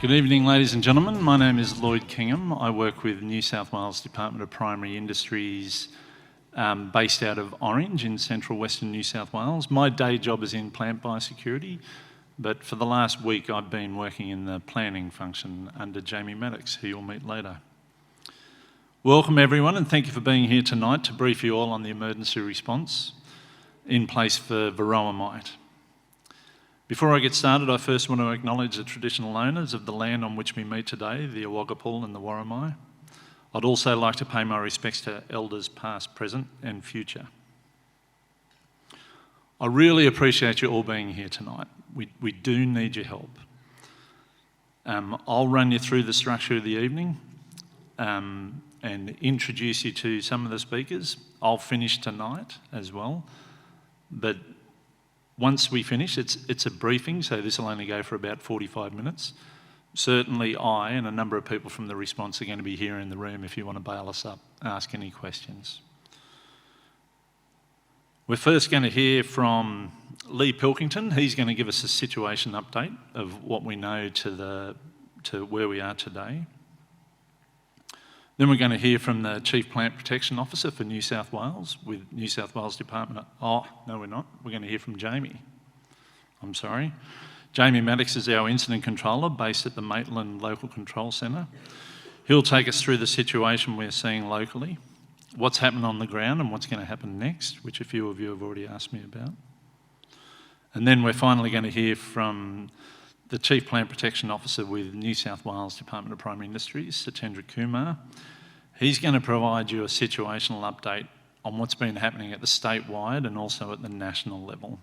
Good evening, ladies and gentlemen. My name is Lloyd Kingham. I work with New South Wales Department of Primary Industries based out of Orange in central western New South Wales. My day job is in plant biosecurity, but for the last week I've been working in the planning function under Jamie Maddocks, who you'll meet later. Welcome everyone, and thank you for being here tonight to brief you all on the emergency response in place for Varroa mite. Before I get started, I first want to acknowledge the traditional owners of the land on which we meet today, the Awagapul and the Worimi. I'd also like to pay my respects to elders past, present and future. I really appreciate you all being here tonight. We do need your help. I'll run you through the structure of the evening and introduce you to some of the speakers. I'll finish tonight as well, but once we finish, it's a briefing, so this will only go for about 45 minutes. Certainly I and a number of people from the response are going to be here in the room if you want to bail us up, ask any questions. We're first going to hear from Leigh Pilkington. He's going to give us a situation update of what we know to where we are today. Then we're going to hear from the Chief Plant Protection Officer for New South Wales with New South Wales Department. Oh, no we're not. We're going to hear from Jamie. Jamie Maddocks is our Incident Controller based at the Maitland Local Control Centre. He'll take us through the situation we're seeing locally, what's happened on the ground and what's going to happen next, which a few of you have already asked me about. And then we're finally going to hear from the Chief Plant Protection Officer with New South Wales Department of Primary Industries, Satendra Kumar. He's going to provide you a situational update on what's been happening at the statewide and also at the national level.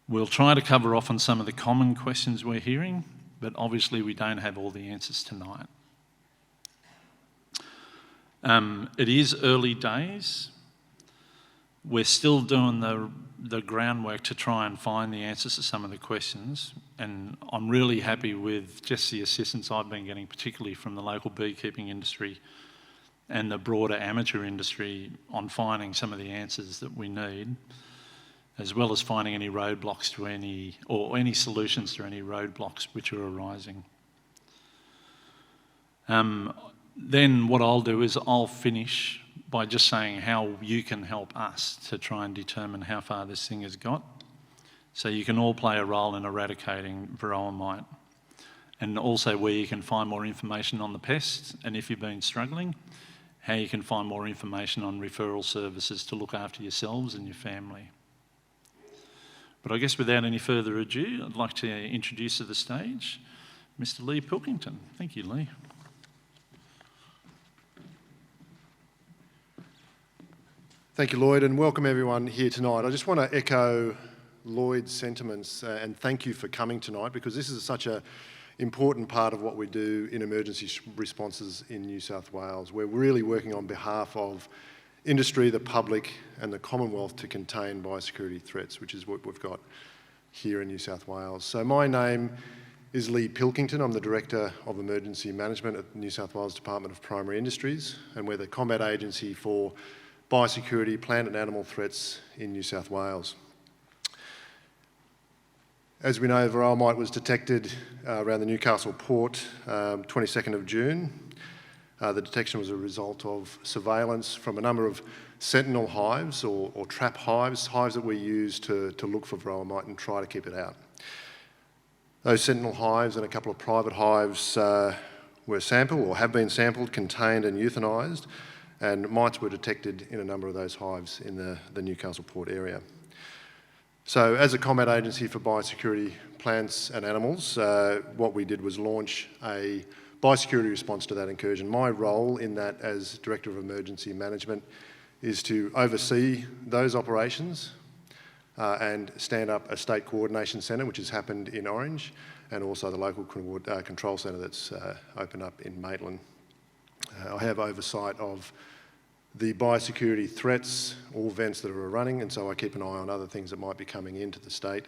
We'll try to cover off on some of the common questions we're hearing, but obviously we don't have all the answers tonight. It is early days. We're still doing the groundwork to try and find the answers to some of the questions, and I'm really happy with just the assistance I've been getting, particularly from the local beekeeping industry and the broader amateur industry on finding some of the answers that we need, as well as finding any roadblocks to any solutions to any roadblocks which are arising. Then what I'll do is I'll finish by just saying how you can help us to try and determine how far this thing has got, so you can all play a role in eradicating Varroa mite, and also where you can find more information on the pest, and if you've been struggling, how you can find more information on referral services to look after yourselves and your family. But I guess without any further ado, I'd like to introduce to the stage Mr. Leigh Pilkington. Thank you, Leigh. Thank you, Lloyd, and welcome everyone here tonight. I just want to echo Lloyd's sentiments and thank you for coming tonight, because this is such an important part of what we do in emergency responses in New South Wales. We're really working on behalf of industry, the public and the Commonwealth to contain biosecurity threats, which is what we've got here in New South Wales. So my name is Leigh Pilkington. I'm the Director of Emergency Management at the New South Wales Department of Primary Industries, and we're the combat agency for biosecurity, plant and animal threats in New South Wales. As we know, Varroa mite was detected around the Newcastle port 22nd of June. The detection was a result of surveillance from a number of sentinel hives or trap hives that we use to look for Varroa mite and try to keep it out. Those sentinel hives and a couple of private hives were sampled or have been sampled, contained and euthanised, and mites were detected in a number of those hives in the Newcastle port area. So as a combat agency for biosecurity plants and animals, what we did was launch a biosecurity response to that incursion. My role in that as Director of Emergency Management is to oversee those operations and stand up a state coordination centre, which has happened in Orange, and also the local control centre that's opened up in Maitland. I have oversight of the biosecurity threats, all vents that are running, and so I keep an eye on other things that might be coming into the state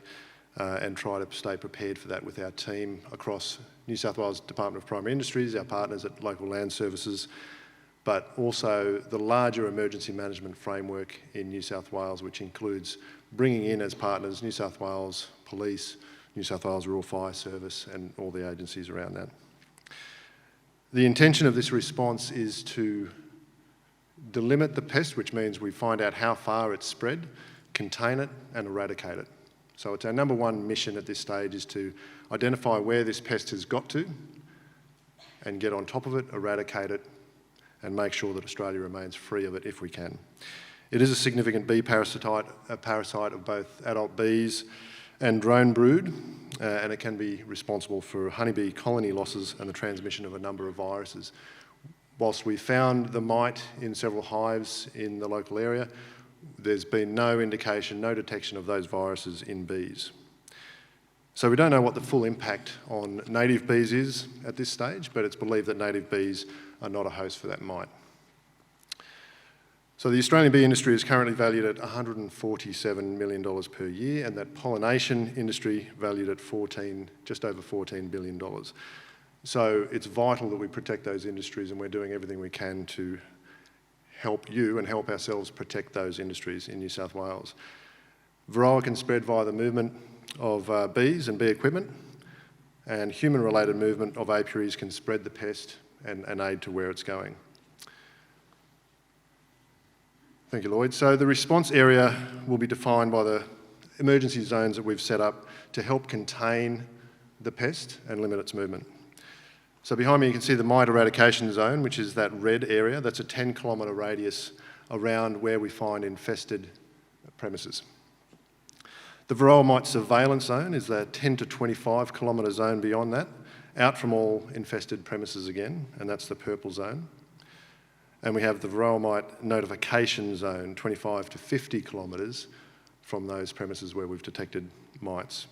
and try to stay prepared for that with our team across New South Wales Department of Primary Industries, our partners at Local Land Services, but also the larger emergency management framework in New South Wales, which includes bringing in as partners New South Wales Police, New South Wales Rural Fire Service and all the agencies around that. The intention of this response is to delimit the pest, which means we find out how far it's spread, contain it and eradicate it. So it's our number one mission at this stage is to identify where this pest has got to and get on top of it, eradicate it and make sure that Australia remains free of it if we can. It is a significant bee parasite, a parasite of both adult bees and drone brood, and it can be responsible for honeybee colony losses and the transmission of a number of viruses. Whilst we found the mite in several hives in the local area, there's been no indication, no detection of those viruses in bees. So we don't know what the full impact on native bees is at this stage, but it's believed that native bees are not a host for that mite. So the Australian bee industry is currently valued at $147 million per year, and that pollination industry valued at just over $14 billion. So it's vital that we protect those industries, and we're doing everything we can to help you and help ourselves protect those industries in New South Wales. Varroa can spread via the movement of bees and bee equipment, and human-related movement of apiaries can spread the pest and aid to where it's going. Thank you, Lloyd. So the response area will be defined by the emergency zones that we've set up to help contain the pest and limit its movement. So behind me you can see the mite eradication zone, which is that red area. That's a 10-kilometre radius around where we find infested premises. The Varroa mite surveillance zone is that 10 to 25-kilometre zone beyond that, out from all infested premises again, and that's the purple zone. And we have the Varroa mite notification zone, 25 to 50 kilometres from those premises where we've detected mites.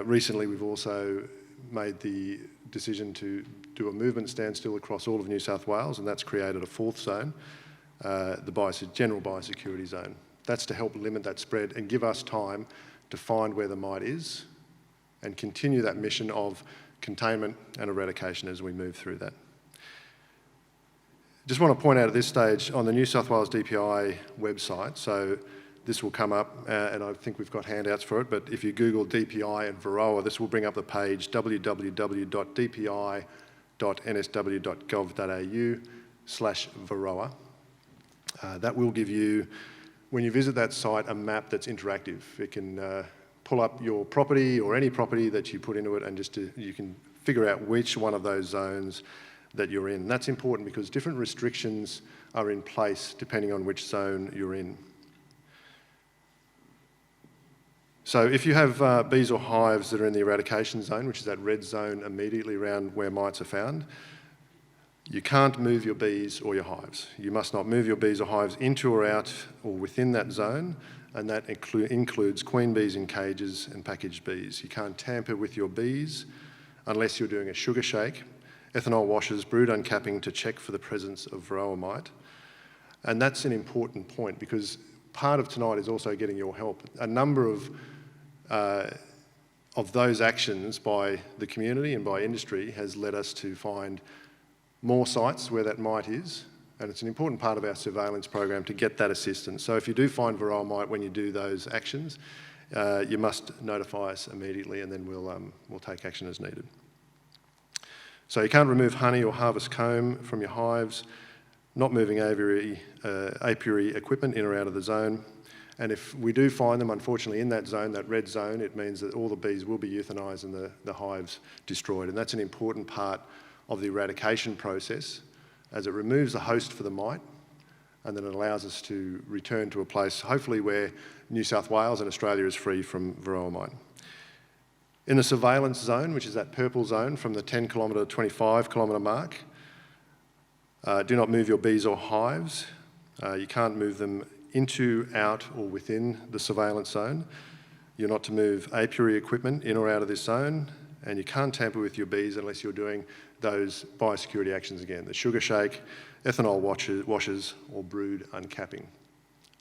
Recently, we've also made the decision to do a movement standstill across all of New South Wales, and that's created a fourth zone, the general biosecurity zone. That's to help limit that spread and give us time to find where the mite is and continue that mission of containment and eradication as we move through that. Just want to point out at this stage on the New South Wales DPI website, so this will come up and I think we've got handouts for it, but if you Google DPI and Varroa, this will bring up the page www.dpi.nsw.gov.au/Varroa. That will give you, when you visit that site, a map that's interactive. It can pull up your property or any property that you put into it and you can figure out which one of those zones that you're in. That's important because different restrictions are in place depending on which zone you're in. So if you have bees or hives that are in the eradication zone, which is that red zone immediately around where mites are found, you can't move your bees or your hives. You must not move your bees or hives into or out or within that zone, and that includes queen bees in cages and packaged bees. You can't tamper with your bees unless you're doing a sugar shake, ethanol washes, brood uncapping to check for the presence of Varroa mite. And that's an important point because part of tonight is also getting your help. A number of those actions by the community and by industry has led us to find more sites where that mite is, and it's an important part of our surveillance program to get that assistance. So if you do find Varroa mite when you do those actions, you must notify us immediately and then we'll take action as needed. So you can't remove honey or harvest comb from your hives, not moving apiary equipment in or out of the zone. And if we do find them, unfortunately, in that zone, that red zone, it means that all the bees will be euthanised and the hives destroyed. And that's an important part of the eradication process as it removes the host for the mite and then it allows us to return to a place, hopefully, where New South Wales and Australia is free from Varroa mite. In the surveillance zone, which is that purple zone from the 10-kilometre to 25-kilometre mark, do not move your bees or hives. You can't move them into, out or within the surveillance zone. You're not to move apiary equipment in or out of this zone, and you can't tamper with your bees unless you're doing those biosecurity actions again, the sugar shake, ethanol washes or brood uncapping.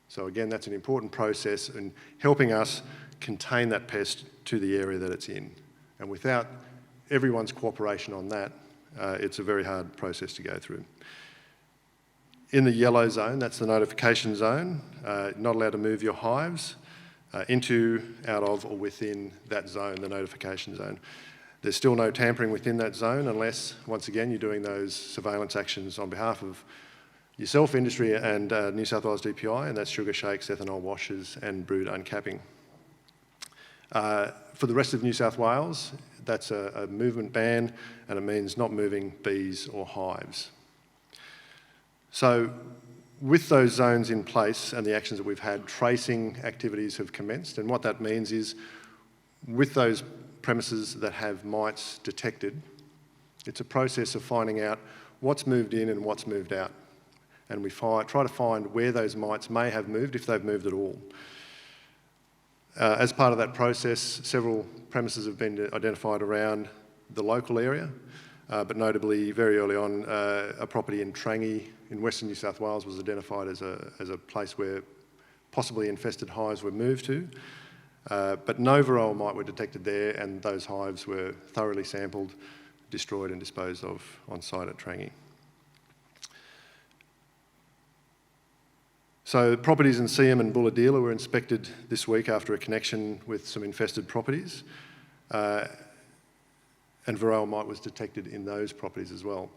So again, that's an important process in helping us contain that pest to the area that it's in. And without everyone's cooperation on that, it's a very hard process to go through. In the yellow zone, that's the notification zone, not allowed to move your hives. into, out of, or within that zone, the notification zone. There's still no tampering within that zone unless, once again, you're doing those surveillance actions on behalf of yourself, industry, and New South Wales DPI, and that's sugar shakes, ethanol washers, and brood uncapping. For the rest of New South Wales, that's a movement ban, and it means not moving bees or hives. So, with those zones in place and the actions that we've had, tracing activities have commenced, and what that means is, with those premises that have mites detected, it's a process of finding out what's moved in and what's moved out. And we try to find where those mites may have moved, if they've moved at all. As part of that process, several premises have been identified around the local area, but notably very early on, a property in Trangie in Western New South Wales was identified as a place where possibly infested hives were moved to. But no Varroa mite were detected there, and those hives were thoroughly sampled, destroyed and disposed of on site at Trangie. So properties in Seaham and Bulahdelah were inspected this week after a connection with some infested properties, and Varroa mite was detected in those properties as well.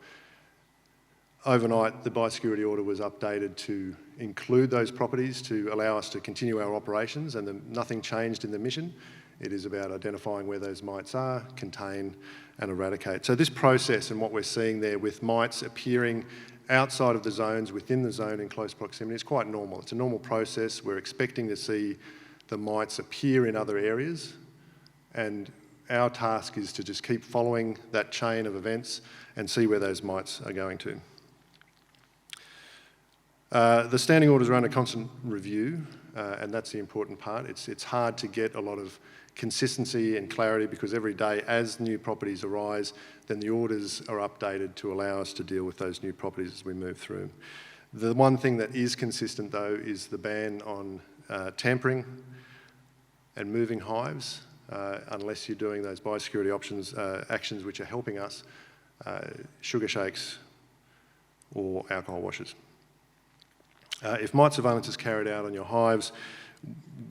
Overnight, the biosecurity order was updated to include those properties to allow us to continue our operations, and nothing changed in the mission. It is about identifying where those mites are, contain and eradicate. So this process and what we're seeing there with mites appearing outside of the zones, within the zone in close proximity, is quite normal. It's a normal process. We're expecting to see the mites appear in other areas, and our task is to just keep following that chain of events and see where those mites are going to. The standing orders are under constant review, and that's the important part. It's hard to get a lot of consistency and clarity because every day as new properties arise, then the orders are updated to allow us to deal with those new properties as we move through. The one thing that is consistent though is the ban on tampering and moving hives, unless you're doing those biosecurity actions which are helping us, sugar shakes or alcohol washers. If mite surveillance is carried out on your hives,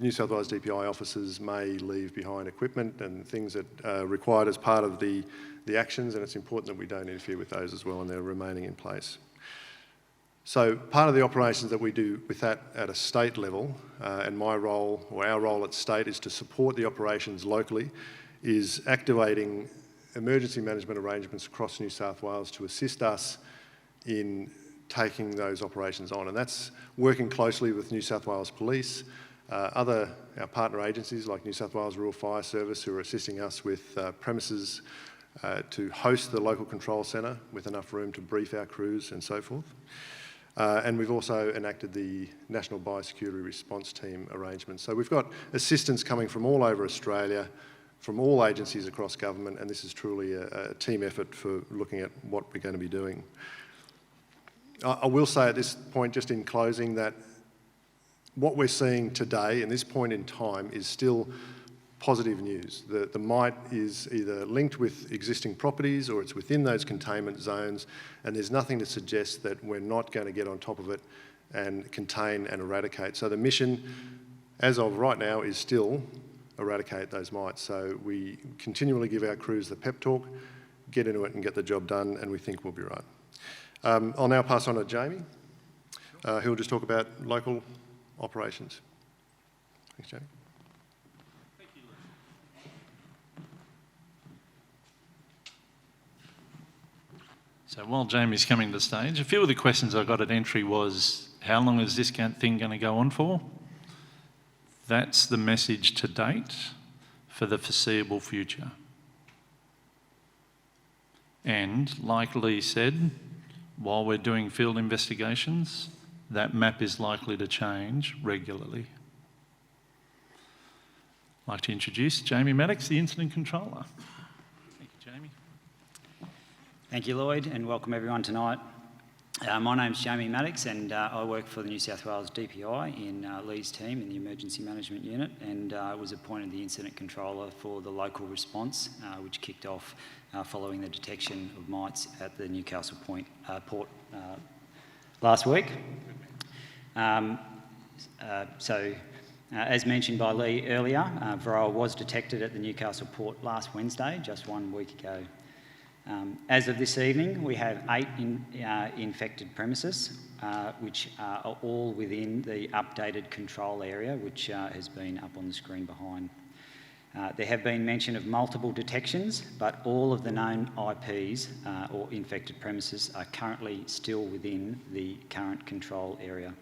New South Wales DPI officers may leave behind equipment and things that are required as part of the actions, and it's important that we don't interfere with those as well and they're remaining in place. So part of the operations that we do with that at a state level, and my role, or our role at state, is to support the operations locally, is activating emergency management arrangements across New South Wales to assist us in taking those operations on. And that's working closely with New South Wales Police, our partner agencies like New South Wales Rural Fire Service, who are assisting us with premises to host the local control centre with enough room to brief our crews and so forth. And we've also enacted the National Biosecurity Response Team arrangements. So we've got assistance coming from all over Australia, from all agencies across government, and this is truly a team effort for looking at what we're going to be doing. I will say at this point, just in closing, that what we're seeing today, in this point in time, is still positive news. The mite is either linked with existing properties or it's within those containment zones, and there's nothing to suggest that we're not going to get on top of it and contain and eradicate. So the mission, as of right now, is still eradicate those mites. So we continually give our crews the pep talk, get into it and get the job done, and we think we'll be right. I'll now pass on to Jamie, who'll just talk about local operations. Thanks, Jamie. Thank you, Leigh. So while Jamie's coming to the stage, a few of the questions I got at entry was, how long is this thing going to go on for? That's the message to date for the foreseeable future. And like Leigh said, while we're doing field investigations, that map is likely to change regularly. I'd like to introduce Jamie Maddocks, the Incident Controller. Thank you, Jamie. Thank you, Lloyd, and welcome everyone tonight. My name's Jamie Maddocks, and I work for the New South Wales DPI in Leigh's team in the Emergency Management Unit, and I was appointed the Incident Controller for the local response, which kicked off following the detection of mites at the Newcastle port last week. So As mentioned by Leigh earlier, Varroa was detected at the Newcastle port last Wednesday, just 1 week ago. As of this evening, we have 8 infected premises, which are all within the updated control area, which has been up on the screen behind. There have been mention of multiple detections, but all of the known IPs or infected premises are currently still within the current control area.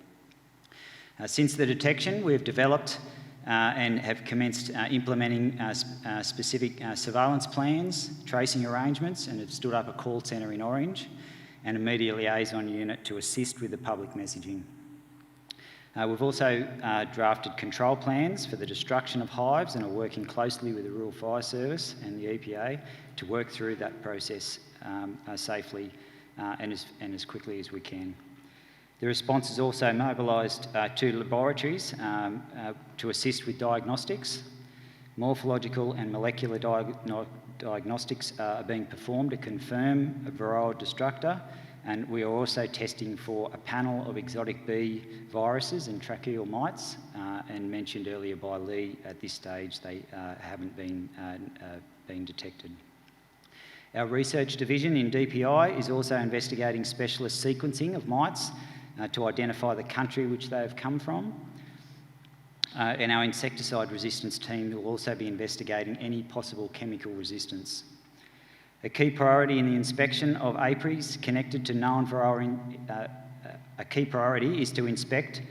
Since the detection, we've developed and have commenced implementing specific surveillance plans, tracing arrangements, and have stood up a call centre in Orange and a media liaison unit to assist with the public messaging. We've also drafted control plans for the destruction of hives and are working closely with the Rural Fire Service and the EPA to work through that process safely and as quickly as we can. The response has also mobilised 2 laboratories to assist with diagnostics. Morphological and molecular diagnostics are being performed to confirm a Varroa destructor, and we are also testing for a panel of exotic bee viruses and tracheal mites, and mentioned earlier by Leigh, at this stage they haven't been detected. Our research division in DPI is also investigating specialist sequencing of mites to identify the country which they have come from. And our insecticide resistance team will also be investigating any possible chemical resistance. A key priority in the inspection of apiaries connected to known Varroa, a key priority is to inspect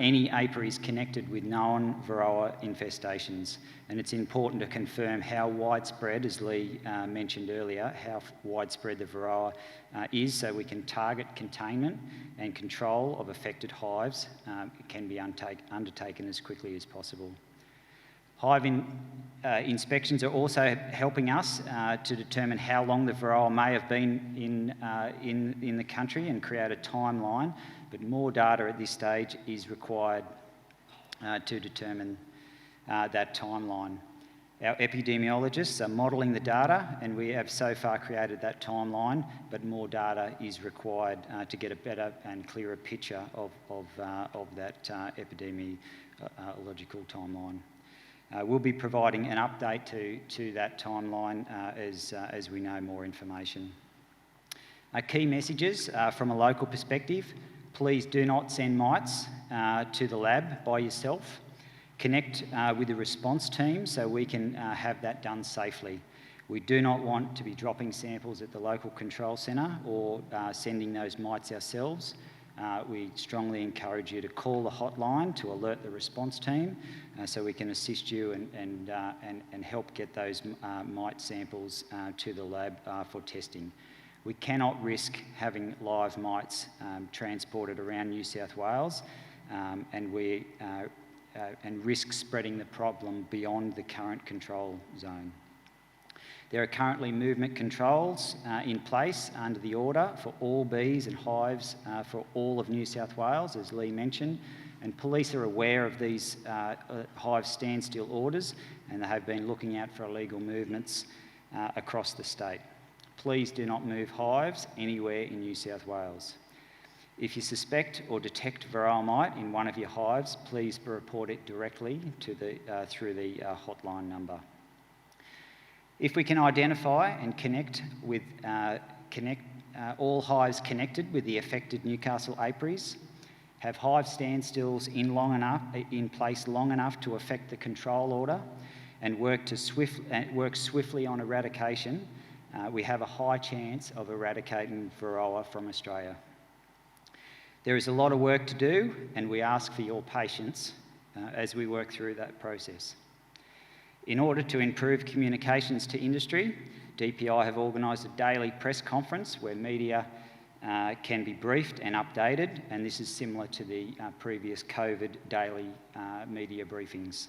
any apiaries connected with known Varroa infestations. And it's important to confirm how widespread, as Leigh mentioned earlier, how widespread the Varroa is, so we can target containment and control of affected hives. It can be undertaken as quickly as possible. Hive inspections are also helping us to determine how long the Varroa may have been in the country and create a timeline, but more data at this stage is required to determine that timeline. Our epidemiologists are modelling the data, and we have so far created that timeline, but more data is required to get a better and clearer picture of that epidemiological timeline. We'll be providing an update to that timeline as we know more information. Key messages from a local perspective: please do not send mites to the lab by yourself. Connect with the response team so we can have that done safely. We do not want to be dropping samples at the local control centre or sending those mites ourselves. We strongly encourage you to call the hotline to alert the response team so we can assist you and help get those mite samples to the lab for testing. We cannot risk having live mites transported around New South Wales and risk spreading the problem beyond the current control zone. There are currently movement controls in place under the order for all bees and hives for all of New South Wales, as Leigh mentioned, and police are aware of these hive standstill orders, and they have been looking out for illegal movements across the state. Please do not move hives anywhere in New South Wales. If you suspect or detect Varroa mite in one of your hives, please report it directly to through the hotline number. If we can identify and connect all hives connected with the affected Newcastle apiaries, have hive standstills in place long enough to affect the control order, and work swiftly on eradication, we have a high chance of eradicating Varroa from Australia. There is a lot of work to do, and we ask for your patience as we work through that process. In order to improve communications to industry, DPI have organised a daily press conference where media can be briefed and updated, and this is similar to the previous COVID daily media briefings.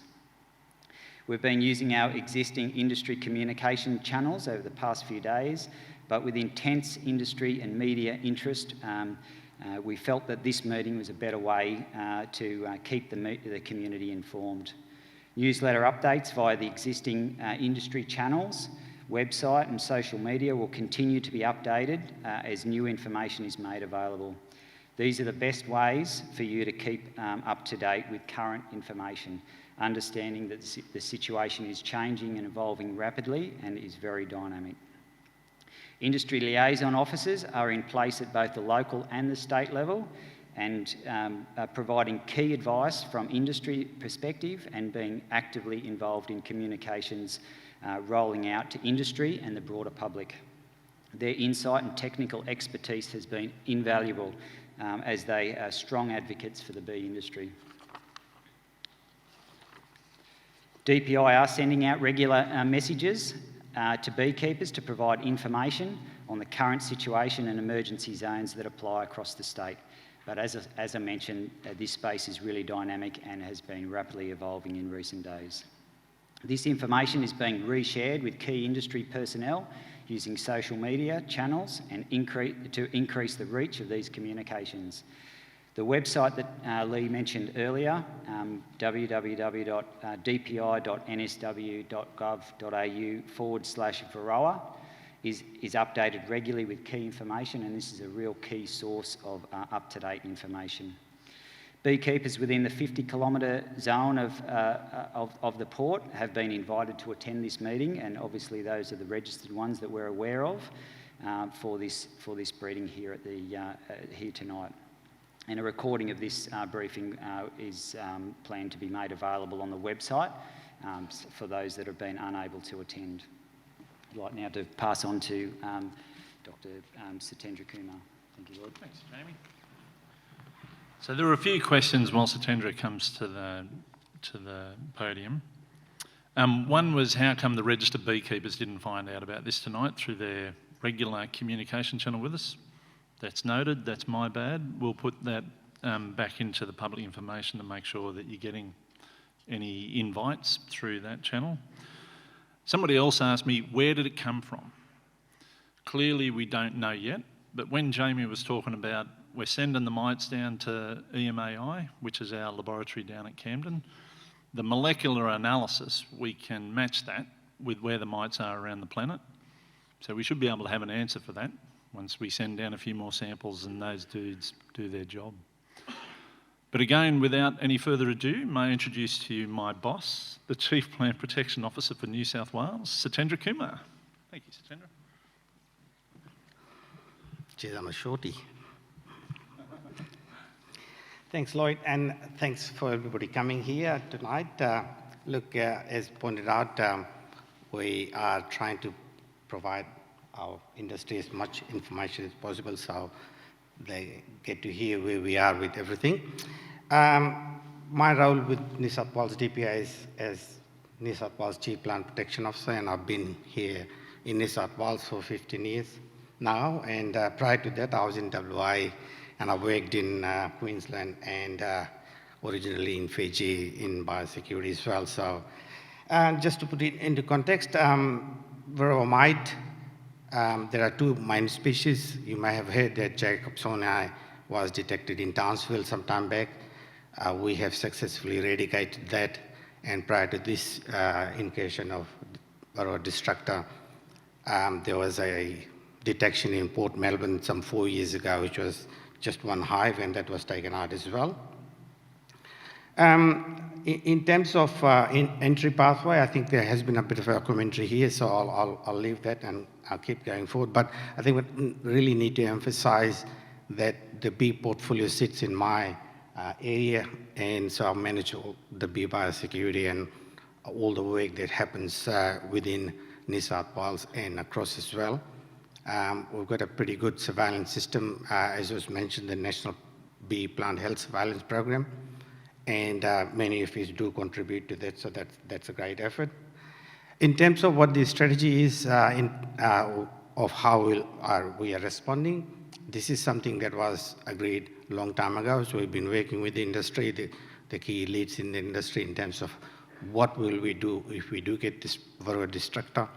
We've been using our existing industry communication channels over the past few days, but with intense industry and media interest, we felt that this meeting was a better way to keep the community informed. Newsletter updates via the existing industry channels, website and social media will continue to be updated as new information is made available. These are the best ways for you to keep up to date with current information, understanding that the situation is changing and evolving rapidly and is very dynamic. Industry liaison officers are in place at both the local and the state level, and are providing key advice from industry perspective and being actively involved in communications rolling out to industry and the broader public. Their insight and technical expertise has been invaluable as they are strong advocates for the bee industry. DPI are sending out regular messages to beekeepers to provide information on the current situation and emergency zones that apply across the state. But as I mentioned, this space is really dynamic and has been rapidly evolving in recent days. This information is being reshared with key industry personnel using social media channels and to increase the reach of these communications. The website that Leigh mentioned earlier, www.dpi.nsw.gov.au/Varroa, is updated regularly with key information, and this is a real key source of up-to-date information. Beekeepers within the 50-kilometre zone of the port have been invited to attend this meeting, and obviously those are the registered ones that we're aware of for this breeding here here tonight. And a recording of this briefing is planned to be made available on the website for those that have been unable to attend. I'd like now to pass on to Dr. Satendra Kumar. Thank you, Lloyd. Thanks, Jamie. So there are a few questions while Satendra comes to the podium. One was, how come the registered beekeepers didn't find out about this tonight through their regular communication channel with us? That's noted, that's my bad. We'll put that back into the public information to make sure that you're getting any invites through that channel. Somebody else asked me, where did it come from? Clearly we don't know yet, but when Jamie was talking about we're sending the mites down to EMAI, which is our laboratory down at Camden, the molecular analysis, we can match that with where the mites are around the planet. So we should be able to have an answer for that once we send down a few more samples and those dudes do their job. But again, without any further ado, may I introduce to you my boss, the Chief Plant Protection Officer for New South Wales, Satendra Kumar. Thank you, Satendra. Geez, I'm a shorty. Thanks, Lloyd, and thanks for everybody coming here tonight. Look, as pointed out, we are trying to provide our industry as much information as possible so they get to hear where we are with everything. My role with New South Wales DPI is as New South Wales Chief Plant Protection Officer, and I've been here in New South Wales for 15 years now, and prior to that I was in WA, and I worked in Queensland and originally in Fiji in biosecurity as well. So just to put it into context, Varroa mite, there are two main species. You may have heard that Jacobsoni was detected in Townsville some time back. We have successfully eradicated that, and prior to this incursion of Varroa destructor, there was a detection in Port Melbourne some 4 years ago, which was just one hive, and that was taken out as well. In terms of entry pathway, I think there has been a bit of a commentary here, so I'll leave that and I'll keep going forward. But I think we really need to emphasize that the bee portfolio sits in my area, and so I manage all the bee biosecurity and all the work that happens within New South Wales and across as well. We've got a pretty good surveillance system, as was mentioned, the National Bee Plant Health Surveillance Program, and many of you do contribute to that, so that's a great effort. In terms of what the strategy is of how we are responding, this is something that was agreed a long time ago, so we've been working with the industry, the key leads in the industry in terms of what will we do if we do get this Varroa destructor,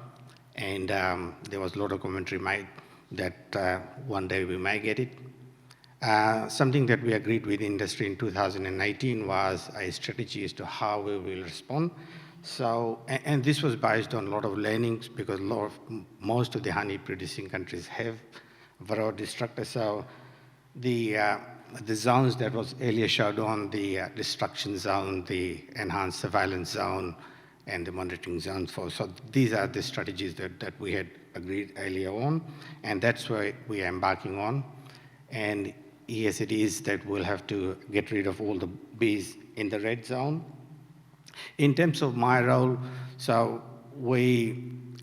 and there was a lot of commentary made that one day we may get it. Something that we agreed with the industry in 2018 was a strategy as to how we will respond. So, and this was based on a lot of learnings, because most of the honey producing countries have Varroa destructor. So the the zones that was earlier showed on, the destruction zone, the enhanced surveillance zone, and the monitoring zone. So these are the strategies that we had agreed earlier on, and that's what we are embarking on. And yes, it is that we'll have to get rid of all the bees in the red zone. In terms of my role, so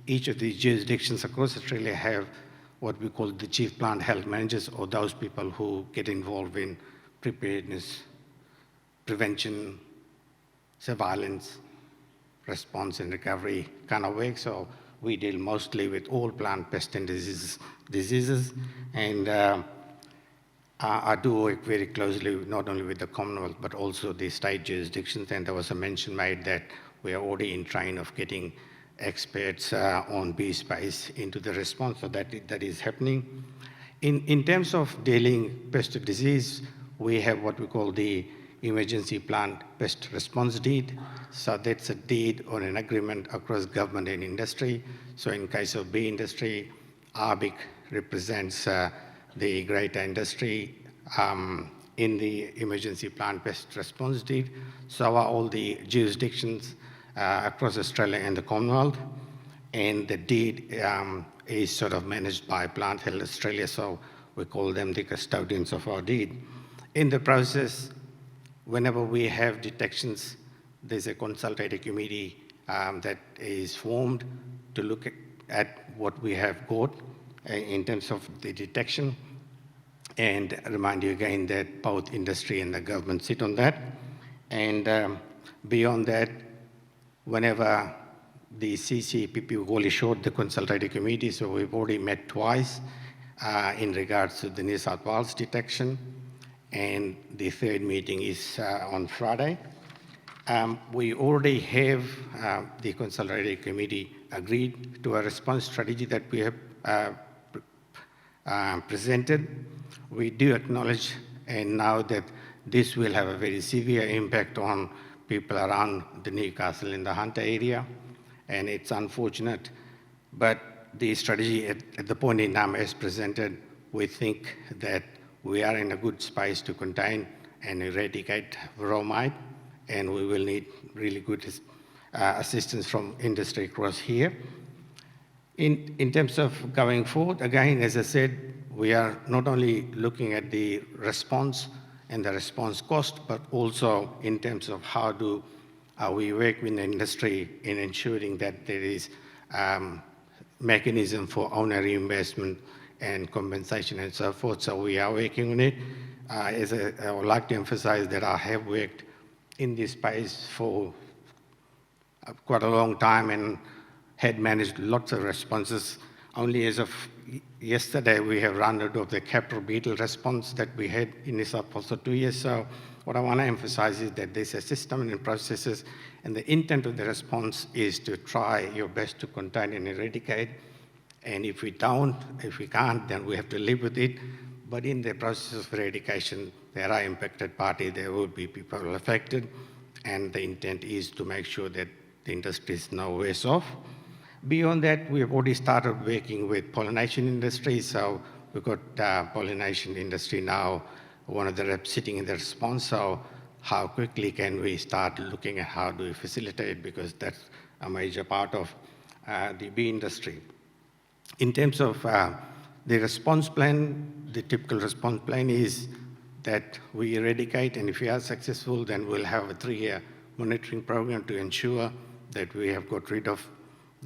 each of these jurisdictions across Australia have what we call the chief plant health managers, or those people who get involved in preparedness, prevention, surveillance, response and recovery kind of work. So we deal mostly with all plant pest and diseases. And I do work very closely not only with the Commonwealth, but also the state jurisdictions. And there was a mention made that we are already in train of getting experts on bee space into the response, so that is happening. In terms of dealing pest disease, we have what we call the emergency plant pest response deed. So that's a deed or an agreement across government and industry. So in case of bee industry, ARBIC represents the greater industry in the emergency plant pest response deed. So are all the jurisdictions across Australia and the Commonwealth, and the deed is sort of managed by Plant Health Australia, so we call them the custodians of our deed. In the process, whenever we have detections, there's a consultative committee that is formed to look at what we have got in terms of the detection, and remind you again that both industry and the government sit on that. And beyond that, whenever the CCPP will short the consultative committee, so we've already met twice in regards to the New South Wales detection, and the third meeting is on Friday. We already have the consultative committee agreed to a response strategy that we have presented. We do acknowledge and now that this will have a very severe impact on people around the Newcastle in the Hunter area, and it's unfortunate, but the strategy at the point in time as presented, we think that we are in a good space to contain and eradicate Varroa mite, and we will need really good assistance from industry across here. In terms of going forward, again, as I said, we are not only looking at the response and the response cost, but also in terms of how do we work with the industry in ensuring that there is mechanism for owner reimbursement and compensation and so forth. So we are working on it. I would like to emphasize that I have worked in this space for quite a long time and had managed lots of responses. Only as of yesterday, we have rounded off the capital beetle response that we had in New South Wales for 2 years. So what I want to emphasize is that there's a system and processes, and the intent of the response is to try your best to contain and eradicate. And if we can't, then we have to live with it. But in the process of eradication, there are impacted parties, there will be people affected, and the intent is to make sure that the industry is no worse off. Beyond that, we have already started working with pollination industry. So we've got pollination industry now, one of the reps sitting in the response. So how quickly can we start looking at how do we facilitate, because that's a major part of the bee industry. In terms of the response plan, the typical response plan is that we eradicate, and if we are successful, then we'll have a 3-year monitoring program to ensure that we have got rid of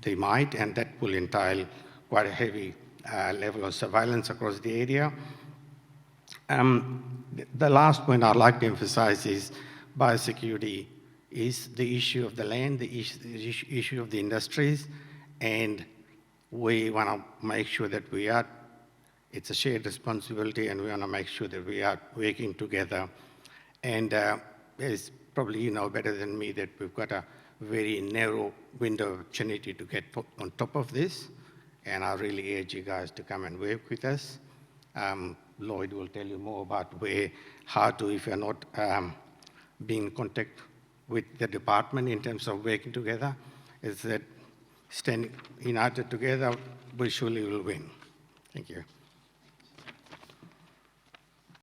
the mite, and that will entail quite a heavy level of surveillance across the area. The last point I'd like to emphasize is biosecurity is the issue of the land, the issue of the industries, and we want to make sure that it's a shared responsibility, and we want to make sure that we are working together. And as probably you know better than me that we've got a very narrow window of opportunity to get on top of this, and I really urge you guys to come and work with us. Lloyd will tell you more about how to, if you're not being in contact with the department in terms of working together, is that standing united together, we surely will win. Thank you.